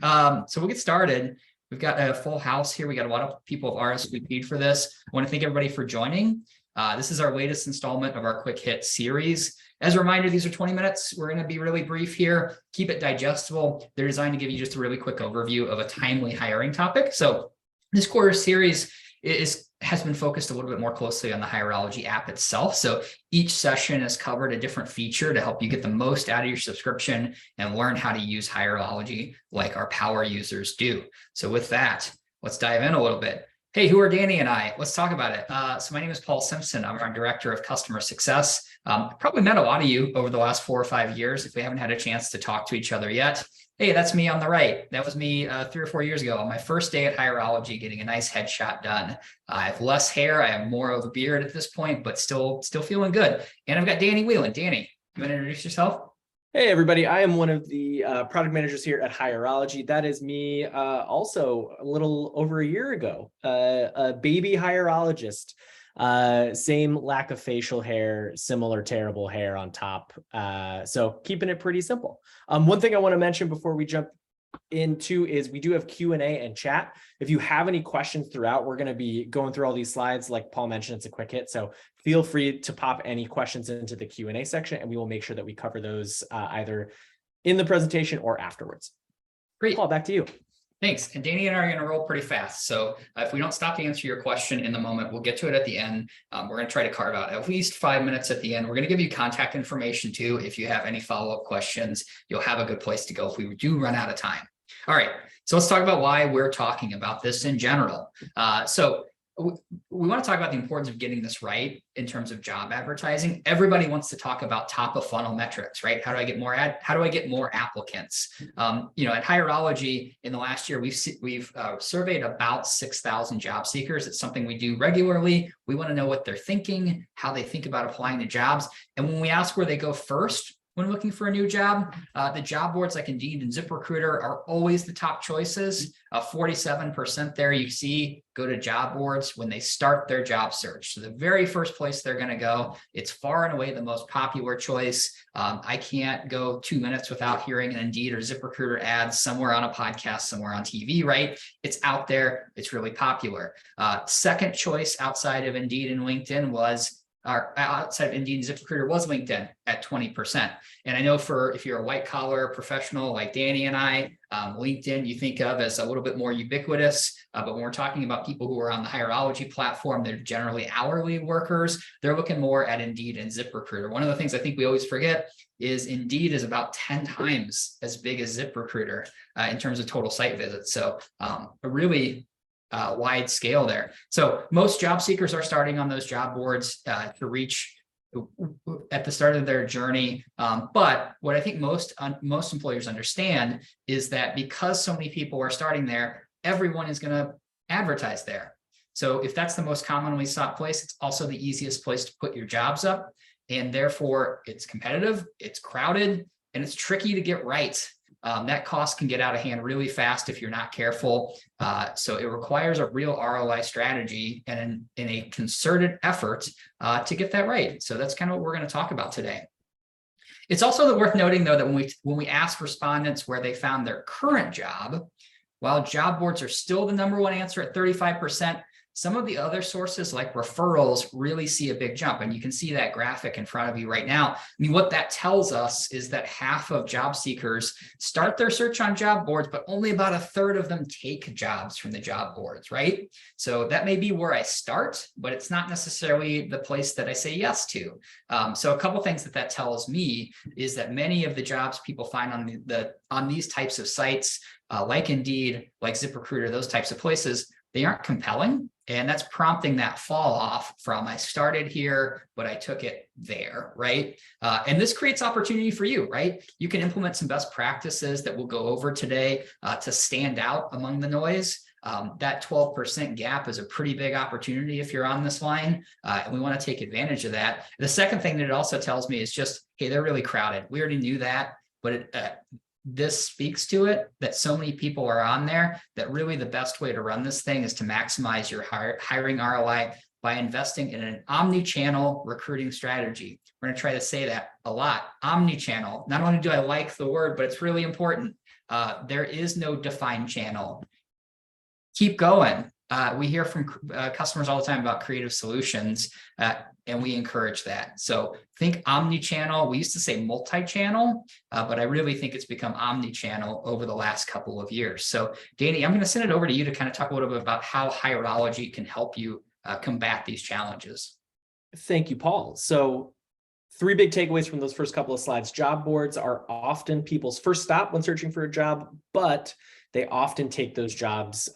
So we'll get started. We've got a full house here. We got a lot of people have RSVP'd for this. I want to thank everybody for joining. This is our latest installment of our quick hit series. As a reminder, these are 20 minutes. We're going to be really brief here. Keep it digestible. They're designed to give you just a really quick overview of a timely hiring topic. So this quarter's series has been focused a little bit more closely on the Hireology app itself. So each session has covered a different feature to help you get the most out of your subscription and learn how to use Hireology like our power users do. So with that, let's dive in a little bit. Hey, who are Danny and I? Let's talk about it. So my name is Paul Simpson. I'm our Director of Customer Success. Probably met a lot of you over the last 4 or 5 years if we haven't had a chance to talk to each other yet. Hey, that's me on the right. That was me 3 or 4 years ago on my first day at Hireology, getting a nice headshot done. I have less hair. I have more of a beard at this point, but still feeling good. And I've got Danny Whelan. Danny, you want to introduce yourself? Hey, everybody. I am one of the product managers here at Hireology. That is me also a little over a year ago, a baby Hireologist. Same lack of facial hair, similar terrible hair on top. So keeping it pretty simple. One thing I want to mention before we jump into is we do have Q&A and chat. If you have any questions throughout, we're going to be going through all these slides. Like Paul mentioned, it's a quick hit. So feel free to pop any questions into the Q&A section, and we will make sure that we cover those either in the presentation or afterwards. Great. Paul, back to you. Thanks. And Danny and I are going to roll pretty fast. So if we don't stop to answer your question in the moment, we'll get to it at the end. We're going to try to carve out at least 5 minutes at the end. We're going to give you contact information too. If you have any follow-up questions, you'll have a good place to go if we do run out of time. All right. So let's talk about why we're talking about this in general. So we want to talk about the importance of getting this right in terms of job advertising. Everybody wants to talk about top of funnel metrics, right? How do I get more how do I get more applicants? At Hireology in the last year, we've surveyed about 6,000 job seekers. It's something we do regularly. We want to know what they're thinking, how they think about applying to jobs. And when we ask where they go first, when looking for a new job, the job boards like Indeed and ZipRecruiter are always the top choices. 47% there you see go to job boards when they start their job search. So the very first place they're going to go, it's far and away the most popular choice. I can't go 2 minutes without hearing an Indeed or ZipRecruiter ad somewhere on a podcast, somewhere on TV, right? It's out there. It's really popular. Second choice outside of Indeed and LinkedIn outside of Indeed and ZipRecruiter was LinkedIn at 20%. And I know if you're a white collar professional like Danny and I, LinkedIn you think of as a little bit more ubiquitous. But when we're talking about people who are on the Hireology platform, they're generally hourly workers. They're looking more at Indeed and ZipRecruiter. One of the things I think we always forget is Indeed is about 10 times as big as ZipRecruiter in terms of total site visits. So a really wide scale there. So most job seekers are starting on those job boards to reach at the start of their journey. But what I think most employers understand is that because so many people are starting there, everyone is going to advertise there. So if that's the most commonly sought place, it's also the easiest place to put your jobs up. And therefore it's competitive, it's crowded, and it's tricky to get right. That cost can get out of hand really fast if you're not careful. So it requires a real ROI strategy and in a concerted effort to get that right. So that's kind of what we're going to talk about today. It's also worth noting, though, that when we ask respondents where they found their current job, while job boards are still the #1 answer at 35%, some of the other sources like referrals really see a big jump. And you can see that graphic in front of you right now. I mean, what that tells us is that half of job seekers start their search on job boards, but only about 1/3 of them take jobs from the job boards, right? So that may be where I start, but it's not necessarily the place that I say yes to. So a couple things that tells me is that many of the jobs people find on these types of sites, like Indeed, like ZipRecruiter, those types of places, they aren't compelling. And that's prompting that fall off from I started here, but I took it there, right? And this creates opportunity for you, right? You can implement some best practices that we'll go over today to stand out among the noise. That 12% gap is a pretty big opportunity if you're on this line, and we want to take advantage of that. The second thing that it also tells me is just, hey, they're really crowded. We already knew that, but this speaks to it that so many people are on there that really the best way to run this thing is to maximize your hiring ROI by investing in an omni-channel recruiting strategy. We're going to try to say that a lot. Omni-channel. Not only do I like the word, but it's really important. There is no defined channel. Keep going. We hear from customers all the time about creative solutions, and we encourage that. So think omni-channel. We used to say multi-channel, but I really think it's become omni-channel over the last couple of years. So Danny, I'm going to send it over to you to kind of talk a little bit about how Hireology can help you combat these challenges. Thank you, Paul. So 3 big takeaways from those first couple of slides. Job boards are often people's first stop when searching for a job, but they often take those jobs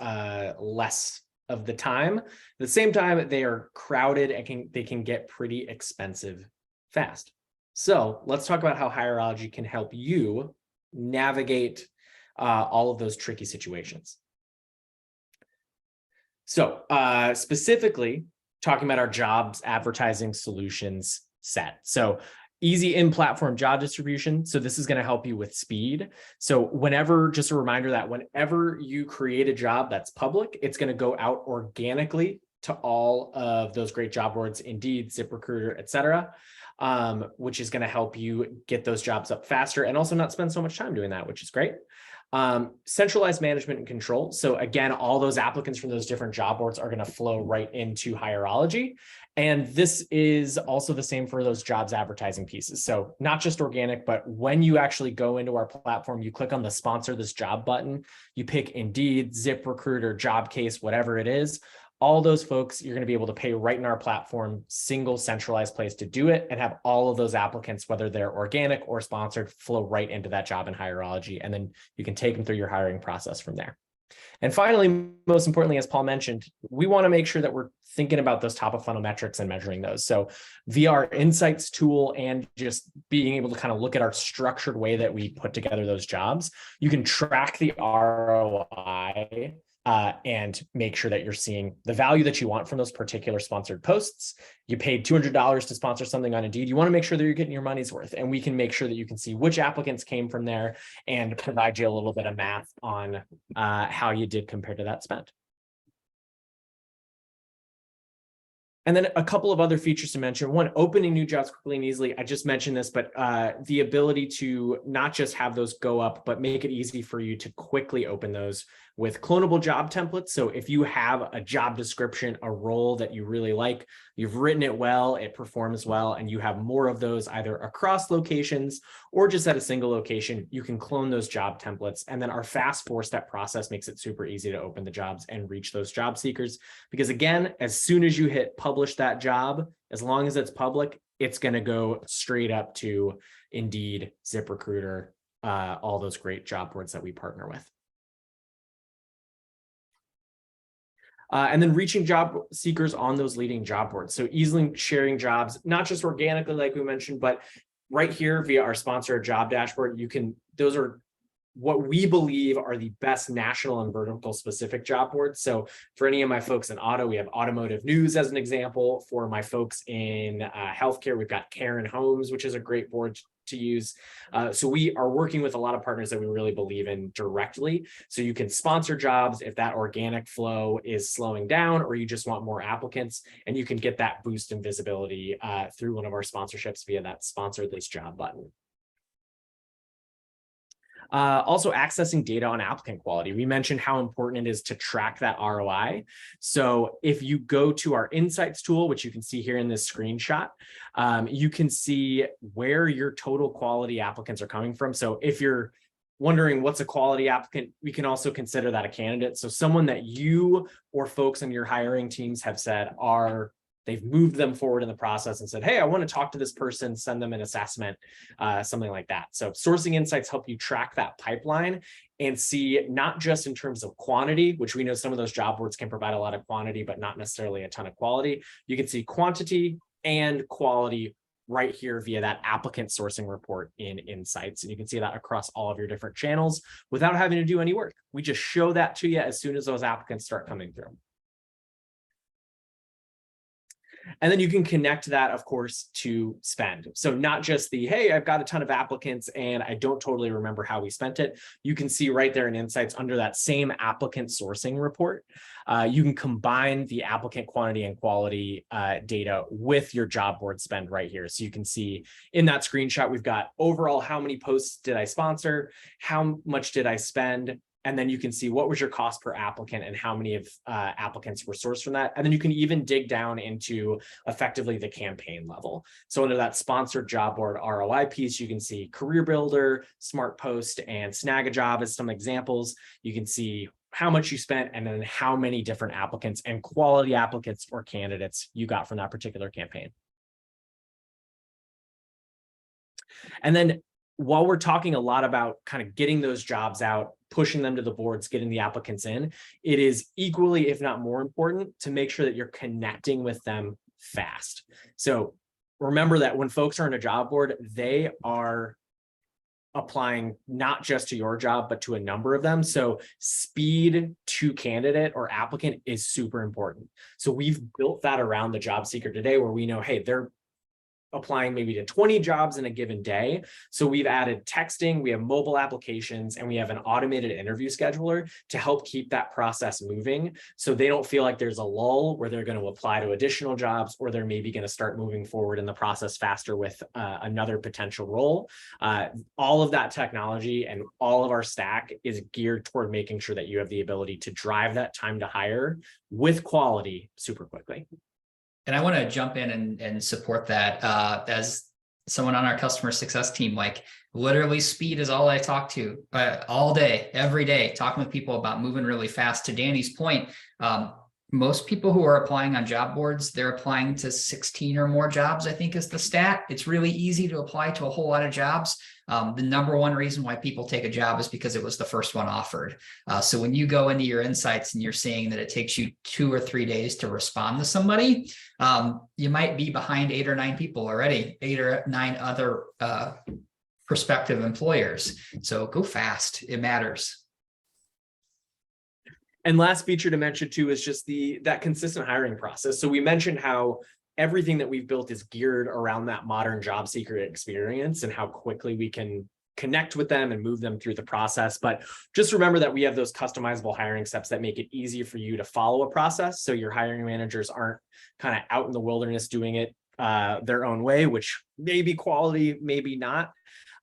less of the time. At the same time, they are crowded and they can get pretty expensive fast. So let's talk about how Hireology can help you navigate all of those tricky situations. So specifically talking about our jobs advertising solutions set. So easy in-platform job distribution. So this is going to help you with speed. So whenever, just a reminder that whenever you create a job that's public, it's going to go out organically to all of those great job boards, Indeed, ZipRecruiter, et cetera, which is going to help you get those jobs up faster and also not spend so much time doing that, which is great. Centralized management and control. So again, all those applicants from those different job boards are going to flow right into Hireology. And this is also the same for those jobs advertising pieces. So not just organic, but when you actually go into our platform, you click on the sponsor this job button, you pick Indeed, ZipRecruiter, Jobcase, whatever it is. All those folks, you're going to be able to pay right in our platform, single centralized place to do it, and have all of those applicants, whether they're organic or sponsored, flow right into that job in Hireology. And then you can take them through your hiring process from there. And finally, most importantly, as Paul mentioned, we want to make sure that we're thinking about those top of funnel metrics and measuring those. So via our insights tool and just being able to kind of look at our structured way that we put together those jobs, you can track the ROI and make sure that you're seeing the value that you want from those particular sponsored posts. You paid $200 to sponsor something on Indeed. You want to make sure that you're getting your money's worth. And we can make sure that you can see which applicants came from there and provide you a little bit of math on how you did compared to that spend. And then a couple of other features to mention. One, opening new jobs quickly and easily. I just mentioned this, but the ability to not just have those go up, but make it easy for you to quickly open those with clonable job templates. So if you have a job description, a role that you really like, you've written it well, it performs well, and you have more of those either across locations or just at a single location, you can clone those job templates. And then our fast 4-step process makes it super easy to open the jobs and reach those job seekers. Because again, as soon as you hit publish that job, as long as it's public, it's going to go straight up to Indeed, ZipRecruiter, all those great job boards that we partner with. And then reaching job seekers on those leading job boards. So easily sharing jobs, not just organically, like we mentioned, but right here via our sponsor job dashboard, those are what we believe are the best national and vertical specific job boards. So for any of my folks in auto, we have Automotive News as an example. For my folks in healthcare, we've got Karen Homes, which is a great board to use. So we are working with a lot of partners that we really believe in directly. So you can sponsor jobs if that organic flow is slowing down, or you just want more applicants, and you can get that boost in visibility through one of our sponsorships via that sponsor this job button. Also accessing data on applicant quality. We mentioned how important it is to track that ROI. So if you go to our insights tool, which you can see here in this screenshot, you can see where your total quality applicants are coming from. So if you're wondering what's a quality applicant, we can also consider that a candidate. So someone that you or folks on your hiring teams have said they've moved them forward in the process and said, hey, I want to talk to this person, send them an assessment, something like that. So sourcing insights help you track that pipeline and see not just in terms of quantity, which we know some of those job boards can provide a lot of quantity, but not necessarily a ton of quality. You can see quantity and quality right here via that applicant sourcing report in Insights. And you can see that across all of your different channels without having to do any work. We just show that to you as soon as those applicants start coming through. And then you can connect that, of course, to spend. So not just the, hey, I've got a ton of applicants and I don't totally remember how we spent it. You can see right there in Insights under that same applicant sourcing report. You can combine the applicant quantity and quality data with your job board spend right here. So you can see in that screenshot, we've got overall, how many posts did I sponsor? How much did I spend? And then you can see what was your cost per applicant and how many of applicants were sourced from that. And then you can even dig down into effectively the campaign level. So under that sponsored job board ROI piece, you can see Career Builder, Smart Post, and Snag a Job as some examples. You can see how much you spent and then how many different applicants and quality applicants or candidates you got from that particular campaign. And then while we're talking a lot about kind of getting those jobs out, pushing them to the boards, getting the applicants in, it is equally, if not more important, to make sure that you're connecting with them fast. So remember that when folks are on a job board, they are applying not just to your job, but to a number of them. So speed to candidate or applicant is super important. So we've built that around the job seeker today, where we know, hey, they're applying maybe to 20 jobs in a given day. So we've added texting, we have mobile applications, and we have an automated interview scheduler to help keep that process moving. So they don't feel like there's a lull where they're going to apply to additional jobs, or they're maybe going to start moving forward in the process faster with another potential role. All of that technology and all of our stack is geared toward making sure that you have the ability to drive that time to hire with quality super quickly. And I want to jump in and support that as someone on our customer success team. Like, literally speed is all I talk to all day, every day, talking with people about moving really fast. To Danny's point, most people who are applying on job boards, they're applying to 16 or more jobs, I think is the stat. It's really easy to apply to a whole lot of jobs. The number one reason why people take a job is because it was the first one offered. So when you go into your insights and you're seeing that it takes you 2 or 3 days to respond to somebody, you might be behind 8 or 9 people already, 8 or 9 other prospective employers. So go fast, it matters. And last feature to mention too is just that consistent hiring process. So we mentioned how everything that we've built is geared around that modern job seeker experience and how quickly we can connect with them and move them through the process. But just remember that we have those customizable hiring steps that make it easy for you to follow a process. So your hiring managers aren't kind of out in the wilderness doing it their own way, which may be quality, maybe not.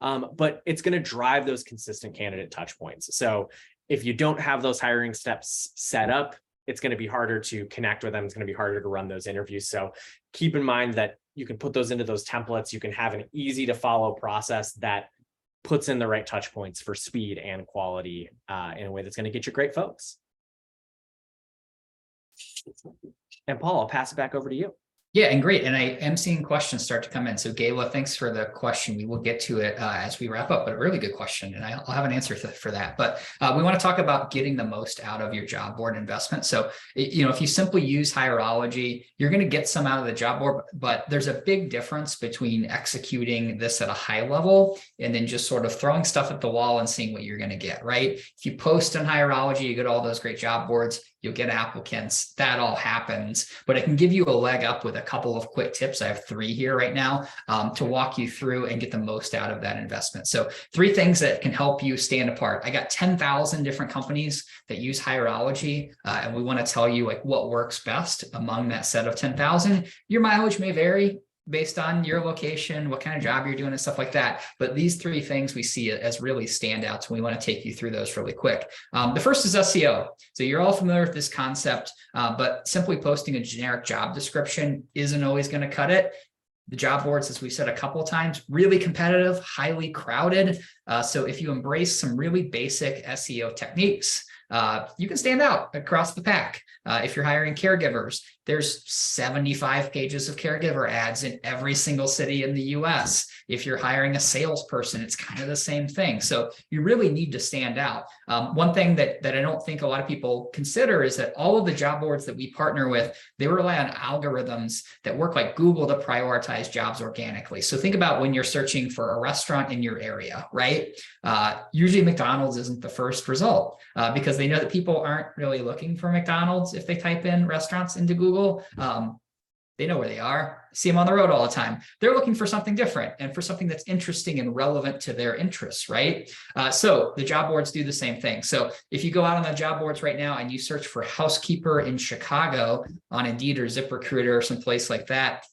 But it's going to drive those consistent candidate touch points. So if you don't have those hiring steps set up, it's going to be harder to connect with them. It's going to be harder to run those interviews. So keep in mind that you can put those into those templates. You can have an easy to follow process that puts in the right touch points for speed and quality in a way that's going to get you great folks. And Paul, I'll pass it back over to you. Yeah, and great. And I am seeing questions start to come in. So Gayla, thanks for the question. We will get to it as we wrap up, but a really good question. And I'll have an answer for that. But we want to talk about getting the most out of your job board investment. So, if you simply use Hireology, you're going to get some out of the job board, but there's a big difference between executing this at a high level and then just sort of throwing stuff at the wall and seeing what you're going to get, right? If you post on Hireology, you get all those great job boards, you'll get applicants, that all happens, but it can give you a leg up with a couple of quick tips. I have 3 here right now to walk you through and get the most out of that investment. So 3 things that can help you stand apart. I got 10,000 different companies that use Hireology, and we want to tell you like what works best among that set of 10,000. Your mileage may vary based on your location, what kind of job you're doing and stuff like that. But these 3 things we see as really standouts, and we want to take you through those really quick. The first is SEO. So you're all familiar with this concept, but simply posting a generic job description isn't always going to cut it. The job boards, as we've said a couple of times, really competitive, highly crowded. So if you embrace some really basic SEO techniques, you can stand out across the pack. If you're hiring caregivers, there's 75 pages of caregiver ads in every single city in the US. If you're hiring a salesperson, it's kind of the same thing. So you really need to stand out. One thing that I don't think a lot of people consider is that all of the job boards that we partner with, they rely on algorithms that work like Google to prioritize jobs organically. So think about when you're searching for a restaurant in your area, right? Usually McDonald's isn't the first result because they know that people aren't really looking for McDonald's if they type in restaurants into Google. They know where they are, see them on the road all the time. They're looking for something different and for something that's interesting and relevant to their interests, right? So the job boards do the same thing. So if you go out on the job boards right now and you search for housekeeper in Chicago on Indeed or ZipRecruiter or someplace like that,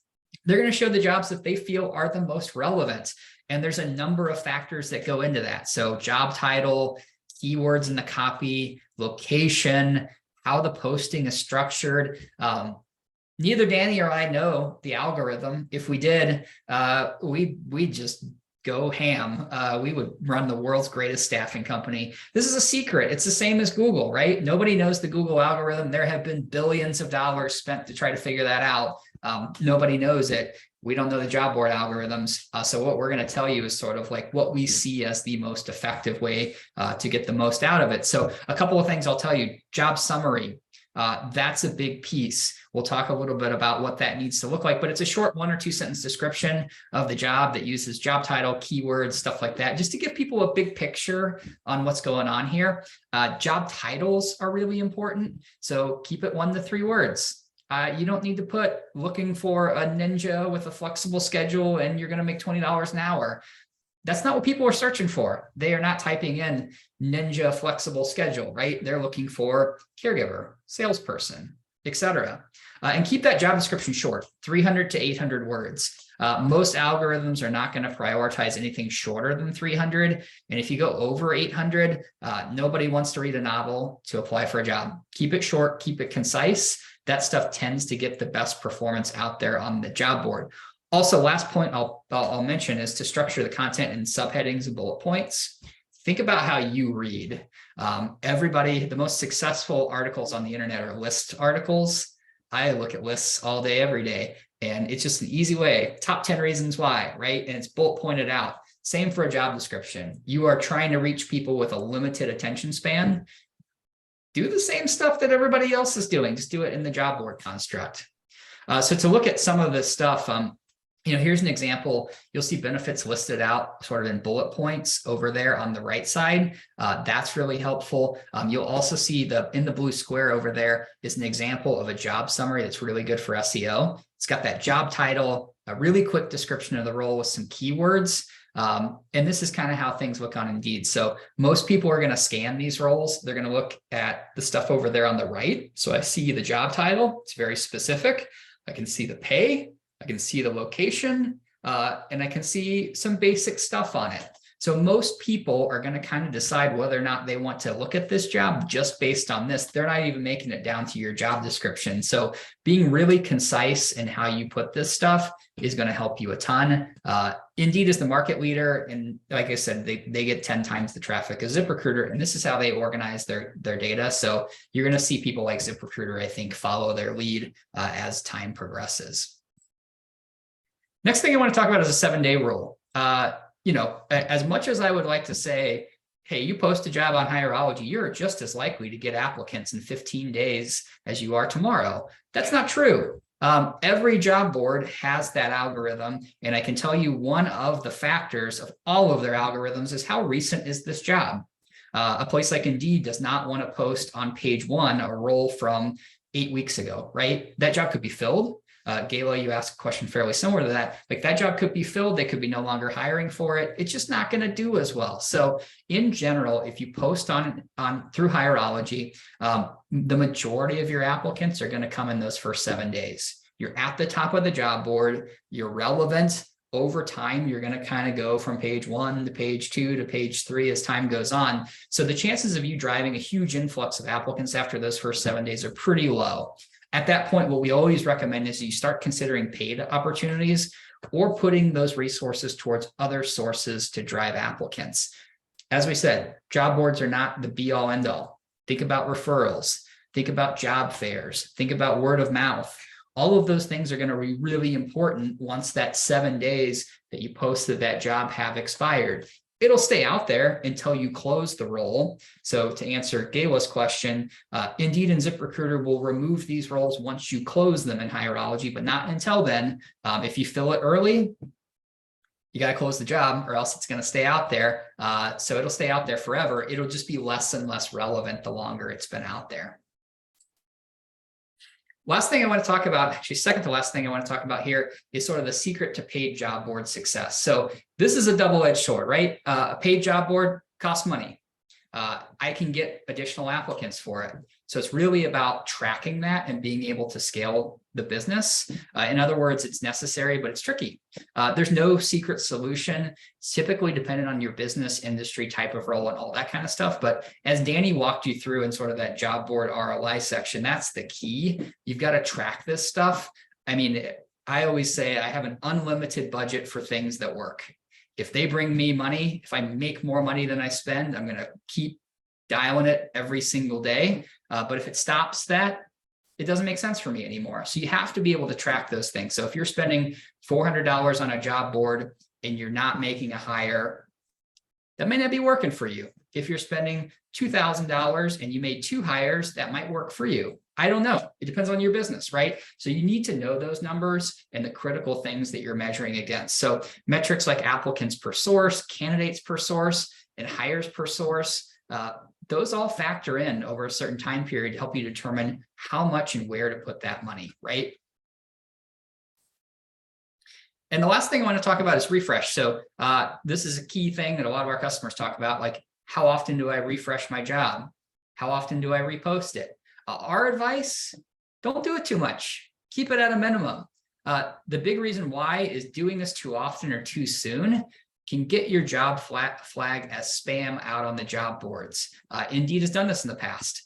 they're going to show the jobs that they feel are the most relevant. And there's a number of factors that go into that. So job title, keywords in the copy, location, how the posting is structured. Neither Danny or I know the algorithm. If we did, we'd just go ham. We would run the world's greatest staffing company. This is a secret. It's the same as Google, right? Nobody knows the Google algorithm. There have been billions of dollars spent to try to figure that out. Nobody knows it. We don't know the job board algorithms. So what we're going to tell you is sort of like what we see as the most effective way to get the most out of it. So a couple of things I'll tell you. Job summary. That's a big piece. We'll talk a little bit about what that needs to look like, but it's a short 1 or 2 sentence description of the job that uses job title, keywords, stuff like that, just to give people a big picture on what's going on here. Job titles are really important. So keep it 1 to 3 words. You don't need to put looking for a ninja with a flexible schedule and you're going to make $20 an hour. That's not what people are searching for. They are not typing in ninja flexible schedule, right? They're looking for caregiver, salesperson, etc. And keep that job description short, 300 to 800 words. Most algorithms are not going to prioritize anything shorter than 300. And if you go over 800, nobody wants to read a novel to apply for a job. Keep it short, keep it concise. That stuff tends to get the best performance out there on the job board. Also, last point I'll mention is to structure the content in subheadings and bullet points. Think about how you read. Everybody, the most successful articles on the internet are list articles. I look at lists all day, every day, and it's just an easy way. Top 10 reasons why, right? And it's bullet pointed out. Same for a job description. You are trying to reach people with a limited attention span. Do the same stuff that everybody else is doing. Just do it in the job board construct. So to look at some of this stuff, here's an example. You'll see benefits listed out sort of in bullet points over there on the right side. That's really helpful. You'll also see in the blue square over there is an example of a job summary that's really good for SEO. It's got that job title, a really quick description of the role with some keywords. And this is kind of how things look on Indeed. So most people are going to scan these roles. They're going to look at the stuff over there on the right. So I see the job title. It's very specific. I can see the pay. I can see the location, and I can see some basic stuff on it. So most people are going to kind of decide whether or not they want to look at this job just based on this. They're not even making it down to your job description. So being really concise in how you put this stuff is going to help you a ton. Indeed is the market leader. And like I said, they get 10 times the traffic as ZipRecruiter, and this is how they organize their data. So you're going to see people like ZipRecruiter, I think, follow their lead as time progresses. Next thing I want to talk about is a 7-day rule. As much as I would like to say, hey, you post a job on Hireology, you're just as likely to get applicants in 15 days as you are tomorrow. That's not true. Every job board has that algorithm. And I can tell you one of the factors of all of their algorithms is how recent is this job? A place like Indeed does not want to post on page 1 a role from 8 weeks ago, right? That job could be filled. Gayla, you asked a question fairly similar to that. Like that job could be filled. They could be no longer hiring for it. It's just not going to do as well. So in general, if you post on through Hireology, the majority of your applicants are going to come in those first 7 days. You're at the top of the job board. You're relevant. Over time, you're going to kind of go from page 1 to page 2 to page 3 as time goes on. So the chances of you driving a huge influx of applicants after those first 7 days are pretty low. At that point, what we always recommend is you start considering paid opportunities or putting those resources towards other sources to drive applicants. As we said, job boards are not the be all end all. Think about referrals, think about job fairs, think about word of mouth. All of those things are going to be really important once that 7 days that you posted that job have expired. It'll stay out there until you close the role. So to answer Gayla's question, Indeed and ZipRecruiter will remove these roles once you close them in Hireology, but not until then. If you fill it early, you got to close the job or else it's going to stay out there. So it'll stay out there forever. It'll just be less and less relevant the longer it's been out there. Last thing I want to talk about, actually second to last thing I want to talk about here is sort of the secret to paid job board success. So this is a double-edged sword, right? A paid job board costs money. I can get additional applicants for it. So it's really about tracking that and being able to scale the business. In other words, it's necessary, but it's tricky. There's no secret solution. It's typically dependent on your business, industry, type of role, and all that kind of stuff. But as Danny walked you through in sort of that job board ROI section, that's the key. You've got to track this stuff. I mean, I always say I have an unlimited budget for things that work. If they bring me money, if I make more money than I spend, I'm going to keep dialing it every single day. But if it stops that, it doesn't make sense for me anymore. So you have to be able to track those things. So if you're spending $400 on a job board and you're not making a hire, that may not be working for you. If you're spending $2,000 and you made 2 hires, that might work for you. I don't know. It depends on your business, right? So you need to know those numbers and the critical things that you're measuring against. So metrics like applicants per source, candidates per source, and hires per source, those all factor in over a certain time period to help you determine how much and where to put that money, right? And the last thing I want to talk about is refresh. So this is a key thing that a lot of our customers talk about, like how often do I refresh my job? How often do I repost it? Our advice, don't do it too much. Keep it at a minimum. The big reason why is doing this too often or too soon can get your job flag as spam out on the job boards. Indeed has done this in the past.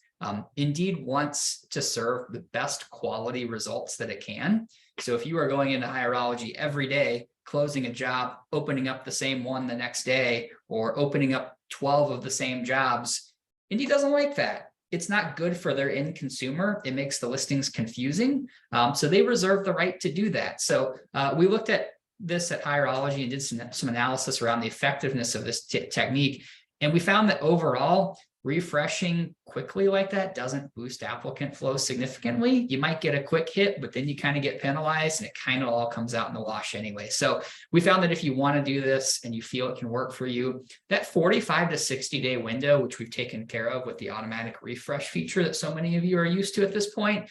Indeed wants to serve the best quality results that it can. So if you are going into Hireology every day, closing a job, opening up the same one the next day, or opening up 12 of the same jobs, Indeed doesn't like that. It's not good for their end consumer. It makes the listings confusing. So they reserve the right to do that. So we looked at this at Hireology and did some analysis around the effectiveness of this technique. And we found that overall, refreshing quickly like that doesn't boost applicant flow significantly. You might get a quick hit, but then you kind of get penalized and it kind of all comes out in the wash anyway. So we found that if you want to do this and you feel it can work for you, that 45 to 60 day window, which we've taken care of with the automatic refresh feature that so many of you are used to at this point,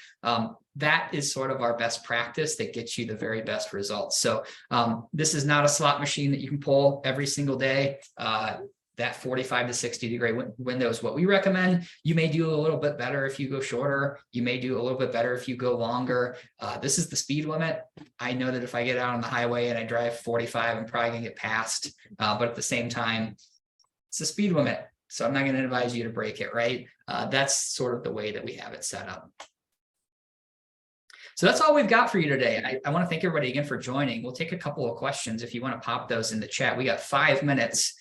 that is sort of our best practice that gets you the very best results. So this is not a slot machine that you can pull every single day. That 45 to 60 degree window is what we recommend. You may do a little bit better if you go shorter. You may do a little bit better if you go longer. This is the speed limit. I know that if I get out on the highway and I drive 45, I'm probably gonna get passed. But at the same time, it's a speed limit. So I'm not gonna advise you to break it, right? That's sort of the way that we have it set up. So that's all we've got for you today. I want to thank everybody again for joining. We'll take a couple of questions if you want to pop those in the chat. We got 5 minutes.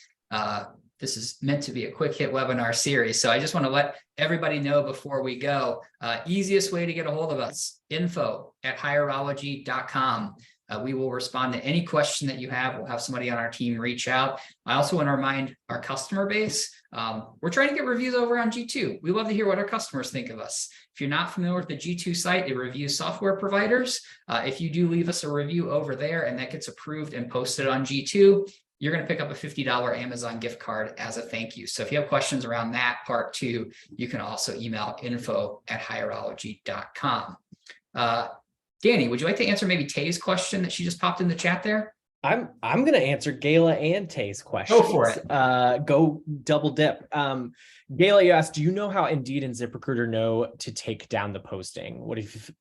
This is meant to be a quick hit webinar series. So I just want to let everybody know before we go, easiest way to get a hold of us, info@hireology.com. We will respond to any question that you have. We'll have somebody on our team reach out. I also want to remind our customer base, we're trying to get reviews over on G2. We love to hear what our customers think of us. If you're not familiar with the G2 site, it reviews software providers. If you do leave us a review over there and that gets approved and posted on G2, you're going to pick up a $50 Amazon gift card as a thank you. So if you have questions around that part too, you can also email info@hireology.com. Danny, would you like to answer maybe Tay's question that she just popped in the chat there? I'm going to answer Gayla and Tay's question. Go for it. Go double dip. Gayla, you asked, do you know how Indeed and ZipRecruiter know to take down the posting?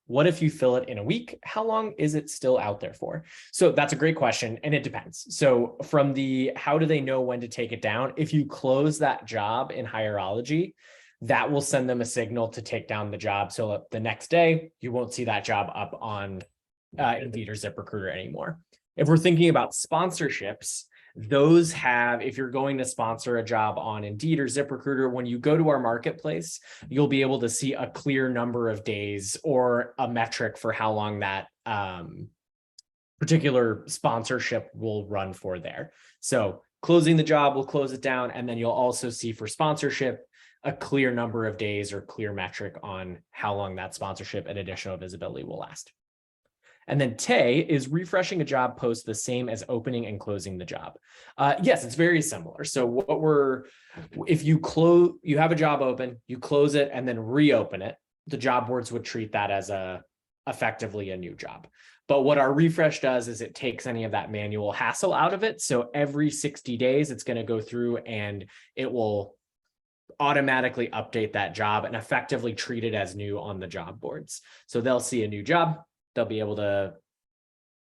What if you fill it in a week? How long is it still out there for? So that's a great question, and it depends. So from the how do they know when to take it down? If you close that job in Hireology, that will send them a signal to take down the job. So the next day, you won't see that job up on Indeed or ZipRecruiter anymore. If we're thinking about sponsorships, those have, if you're going to sponsor a job on Indeed or ZipRecruiter, when you go to our marketplace, you'll be able to see a clear number of days or a metric for how long that particular sponsorship will run for there. So closing the job will close it down. And then you'll also see for sponsorship, a clear number of days or clear metric on how long that sponsorship and additional visibility will last. And then Tay, is refreshing a job post the same as opening and closing the job? Yes, it's very similar. So if you have a job open, you close it and then reopen it, the job boards would treat that as a effectively a new job. But what our refresh does is it takes any of that manual hassle out of it. So every 60 days, it's going to go through and it will automatically update that job and effectively treat it as new on the job boards. So they'll see a new job, they'll be able to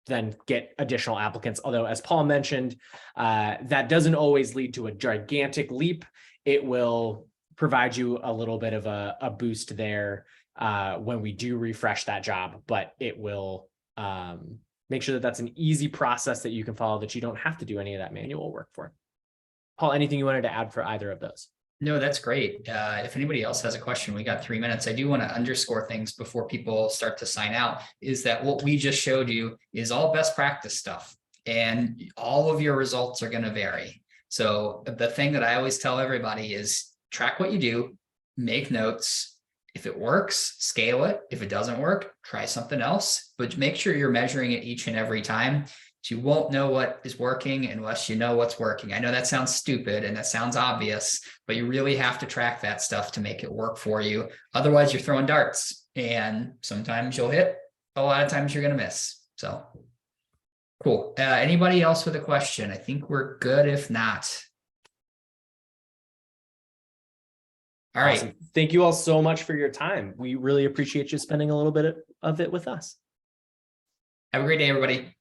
then get additional applicants. Although, as Paul mentioned, that doesn't always lead to a gigantic leap. It will provide you a little bit of a boost there when we do refresh that job, but it will make sure that that's an easy process that you can follow, that you don't have to do any of that manual work for. Paul, anything you wanted to add for either of those? No, that's great. If anybody else has a question, we got 3 minutes. I do want to underscore things before people start to sign out, is that what we just showed you is all best practice stuff, and all of your results are going to vary. So the thing that I always tell everybody is track what you do, make notes. If it works, scale it. If it doesn't work, try something else, but make sure you're measuring it each and every time. So you won't know what is working unless you know what's working. I know that sounds stupid and that sounds obvious, but you really have to track that stuff to make it work for you. Otherwise, you're throwing darts, and sometimes you'll hit, a lot of times you're going to miss. So cool. Anybody else with a question? I think we're good. If not, all right. Awesome. Thank you all so much for your time. We really appreciate you spending a little bit of it with us. Have a great day, everybody.